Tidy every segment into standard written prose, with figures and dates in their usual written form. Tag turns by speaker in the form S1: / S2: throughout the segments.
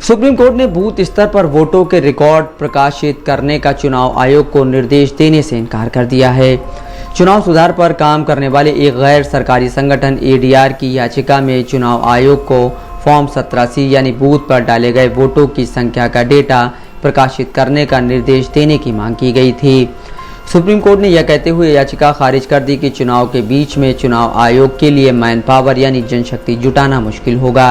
S1: Supreme court ने booth स्तर पर वोटों के रिकॉर्ड प्रकाशित करने का चुनाव आयोग को निर्देश देने से इनकार कर दिया है। चुनाव सुधार पर काम करने वाले एक गैर सरकारी संगठन एडीआर की याचिका में चुनाव आयोग को फॉर्म 87 यानी बूथ पर डाले गए वोटों की संख्या का डेटा प्रकाशित करने का निर्देश देने की मांग की गई थी। सुप्रीम कोर्ट ने यह कहते हुए याचिका खारिज कर दी कि चुनाव के बीच में चुनाव आयोग के लिए मैन पावर यानी जनशक्ति जुटाना मुश्किल होगा।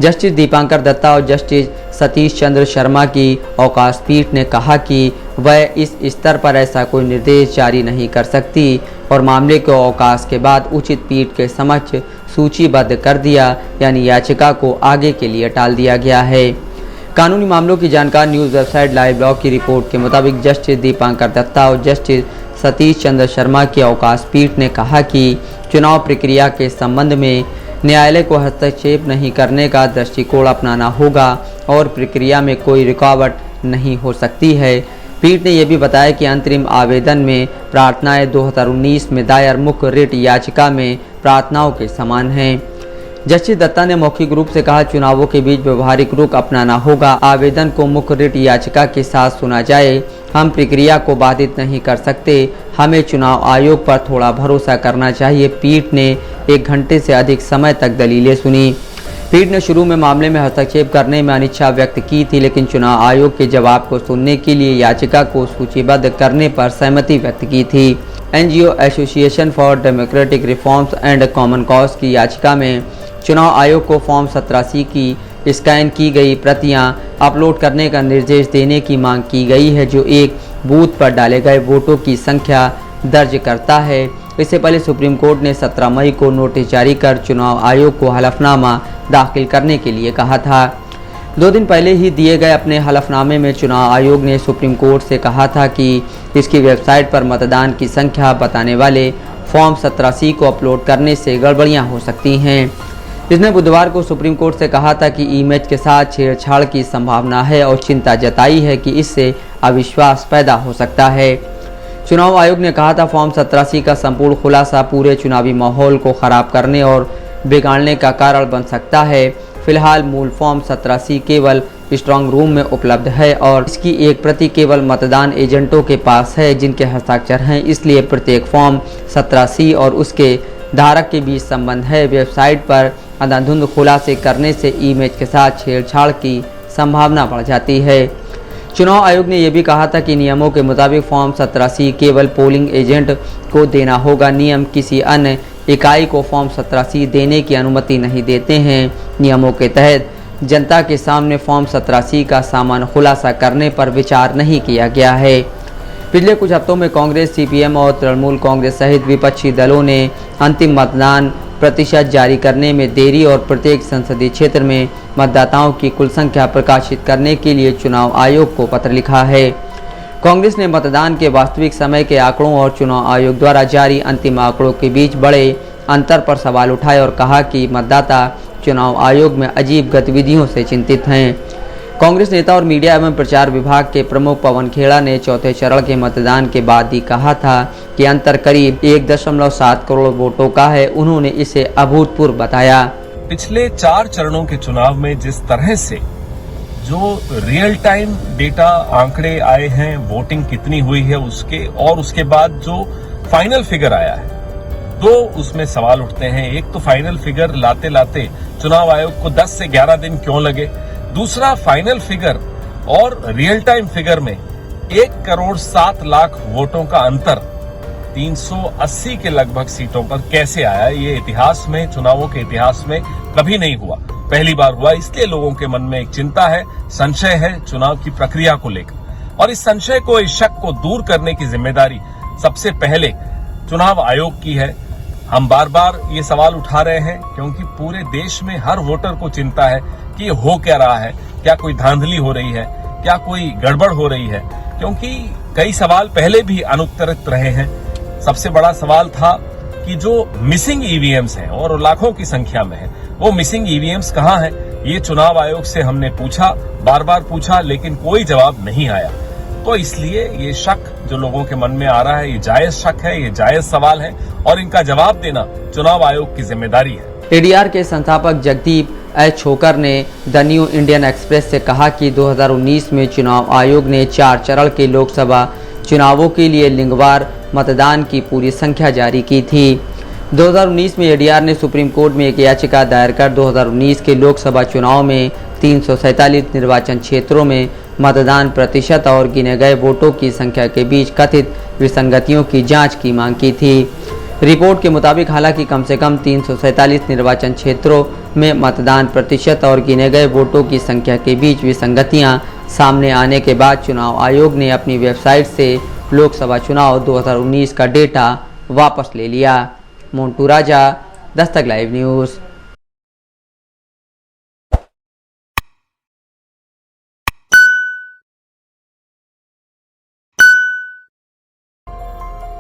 S1: जस्टिस दीपांकर दत्ता और जस्टिस सतीश चंद्र शर्मा की अवकाश पीठ ने कहा कि वह इस स्तर पर ऐसा कोई निर्देश जारी नहीं कर सकती और मामले को अवकाश के बाद उचित पीठ के समक्ष सूचीबद्ध कर दिया, यानी याचिका को आगे के लिए टाल दिया गया है। कानूनी मामलों की जानकार न्यूज़ वेबसाइट लाइव ब्लॉग की रिपोर्ट के मुताबिक जस्टिस दीपांकर दत्ता और जस्टिस सतीश चंद्र शर्मा की अवकाश पीठ ने कहा कि चुनाव प्रक्रिया के संबंध में न्यायालय को हस्तक्षेप नहीं करने का दृष्टिकोण अपनाना होगा और प्रक्रिया में कोई रुकावट नहीं हो सकती है। पीठ ने यह भी बताया कि अंतरिम आवेदन में प्रार्थनाएं 2019 में दायर मुख्य रिट याचिका में प्रार्थनाओं के समान हैं। जस्टिस दत्ता ने मौखिक रूप से कहा, चुनावों के बीच व्यवहारिक रुख अपनाना होगा। आवेदन को मुख्य रिट याचिका के साथ सुना जाए। हम प्रक्रिया को बाधित नहीं कर सकते। हमें चुनाव आयोग पर थोड़ा भरोसा करना चाहिए। पीठ ने 1 घंटे से अधिक समय तक दलीलें सुनी। पीठ ने शुरू में मामले में हस्तक्षेप करने में अनिच्छा व्यक्त की थी, लेकिन चुनाव आयोग के जवाब को सुनने के लिए याचिका को सूचीबद्ध करने पर सहमति व्यक्त की थी। NGO association for democratic reforms and common cause की याचिका में चुनाव आयोग को फॉर्म 87 की स्कैन की गई प्रतियां अपलोड करने का निर्देश देने की मांग की गई है, जो एक बूथ पर डाले गए वोटों की संख्या दर्ज करता है। इससे पहले सुप्रीम कोर्ट ने 17 मई को नोटिस जारी कर चुनाव आयोग को हलफनामा दाखिल करने के लिए कहा था। 2 दिन पहले ही दिए गए अपने हलफनामे में चुनाव आयोग ने सुप्रीम कोर्ट से कहा था कि इसकी वेबसाइट पर मतदान की संख्या बताने वाले फॉर्म 87 को अपलोड करने से गड़बड़ियां हो सकती हैं। इसने बुधवार को सुप्रीम कोर्ट से कहा था कि इमेज के साथ छेड़छाड़ की संभावना है और चिंता जताई है कि इससे अविश्वास पैदा हो सकता है। चुनाव आयोग ने कहा था, फॉर्म 87 का संपूर्ण खुलासा पूरे चुनावी माहौल को खराब करने और बिगाड़ने का कारण बन सकता है। फिलहाल मूल फॉर्म 87 केवल स्ट्रांग रूम में उपलब्ध है और इसकी एक प्रति केवल मतदान एजेंटों के पास है जिनके हस्ताक्षर हैं। इसलिए प्रत्येक फॉर्म 87 और उसके धारक के बीच संबंध है। वेबसाइट पर अंधाधुंध खुलासे करने से इमेज के साथ छेड़छाड़ की संभावना बढ़ जाती है। चुनाव आयोग ने यह भी कहा था कि नियमों के मुताबिक फॉर्म 87 केवल पोलिंग एजेंट को देना होगा। नियम किसी अन्य इकाई को फॉर्म 87 देने की अनुमति नहीं देते हैं। नियमों के तहत जनता के सामने फॉर्म 87 का सामान्य खुलासा करने पर विचार नहीं किया गया है। पिछले कुछ हफ्तों में कांग्रेस, सीपीएम और तृणमूल कांग्रेस सहित विपक्षी दलों ने अंतिम मतदान प्रतिशत जारी करने में देरी और प्रत्येक संसदीय क्षेत्र में मतदाताओं की कुल संख्या प्रकाशित करने के लिए चुनाव आयोग को पत्र लिखा है। कांग्रेस ने मतदान के वास्तविक समय के आंकड़ों और चुनाव आयोग द्वारा जारी अंतिम आंकड़ों के बीच बड़े अंतर पर सवाल उठाए और कहा कि मतदाता चुनाव आयोग में अजीब गतिविधियों से चिंतित हैं। कांग्रेस नेता और मीडिया एवं प्रचार विभाग के प्रमुख पवन खेड़ा ने चौथे चरण के मतदान के बाद ही कहा था कि अंतर करीब 1.7 करोड़ वोटों का है। उन्होंने इसे अभूतपूर्व बताया।
S2: पिछले 4 चरणों के चुनाव में जिस तरह से जो रियल टाइम डेटा आंकड़े आए हैं, वोटिंग कितनी हुई है उसके बाद जो फाइनल फिगर आया है, 2 उसमें सवाल उठते हैं। एक तो फाइनल फिगर लाते लाते चुनाव आयोग को 10 से 11 दिन क्यों लगे। दूसरा, फाइनल फिगर और रियल टाइम फिगर में 1.7 करोड़ वोटों का अंतर 380 के लगभग सीटों पर कैसे आया। ये इतिहास में, चुनावों के इतिहास में कभी नहीं हुआ, पहली बार हुआ। इसलिए लोगों के मन में एक चिंता है, संशय है चुनाव की प्रक्रिया को लेकर, और इस संशय को, इस शक को दूर करने की जिम्मेदारी सबसे पहले चुनाव आयोग की है। हम बार बार ये सवाल उठा रहे हैं क्योंकि पूरे देश में हर वोटर को चिंता है कि ये हो क्या रहा है, क्या कोई धांधली हो रही है, क्या कोई गड़बड़ हो रही है, क्योंकि कई सवाल पहले भी अनुत्तरित रहे हैं। सबसे बड़ा सवाल था कि जो मिसिंग ईवीएम्स हैं और लाखों की संख्या में है, वो मिसिंग ईवीएम्स कहाँ हैं। ये चुनाव आयोग से हमने पूछा, बार बार पूछा, लेकिन कोई जवाब नहीं आया। तो इसलिए ये शक जो लोगों के मन में आ रहा है, ये जायज शक है, ये जायज सवाल है और इनका जवाब देना चुनाव आयोग की जिम्मेदारी है।
S1: एडीआर के संस्थापक जगदीप एच छोकर ने द न्यू इंडियन एक्सप्रेस से कहा कि 2019 में चुनाव आयोग ने 4 चरण के लोकसभा चुनावों के लिए लिंगवार मतदान की पूरी संख्या जारी की थी। 2019 में एडीआर ने सुप्रीम कोर्ट में एक याचिका दायर कर 2019 के लोकसभा चुनाव में 347 निर्वाचन क्षेत्रों में मतदान प्रतिशत और गिने गए वोटों की संख्या के बीच कथित विसंगतियों की जांच की मांग की थी। रिपोर्ट के मुताबिक हालांकि कम से कम 347 निर्वाचन क्षेत्रों में मतदान प्रतिशत और गिने गए वोटों की संख्या के बीच विसंगतियां सामने आने के बाद चुनाव आयोग ने अपनी वेबसाइट से लोकसभा चुनाव 2019 का डेटा वापस ले लिया। मोन्टू राजा, दस्तक लाइव न्यूज़।